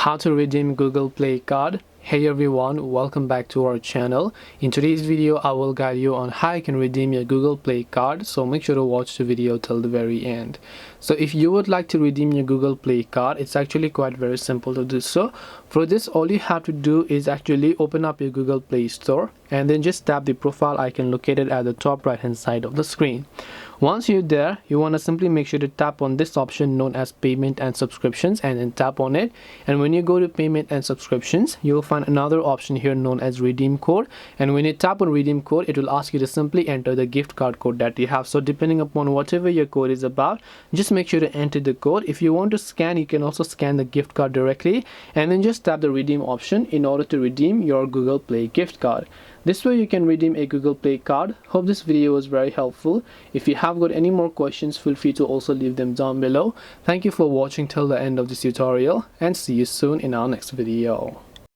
how to redeem Google Play card. Hey everyone, welcome back to our channel. In today's video I will guide you on how you can redeem your Google Play card, so make sure to watch the video till the very end. So if you would like to redeem your Google Play card, it's actually quite very simple to do so. For this, all you have to do is actually open up your Google Play Store and then just tap the profile icon located at the top right hand side of the screen. Once you're there, you want to simply make sure to tap on this option known as payment and subscriptions and then tap on it. And when you go to payment and subscriptions, you'll find another option here known as redeem code. And when you tap on redeem code, it will ask you to simply enter the gift card code that you have. So depending upon whatever your code is about, just make sure to enter the code. If you want to scan, you can also scan the gift card directly and then just tap the redeem option in order to redeem your Google Play gift card. This way you can redeem a Google Play card. Hope this video was very helpful. If you have got any more questions, feel free to also leave them down below. Thank you for watching till the end of this tutorial and see you soon in our next video.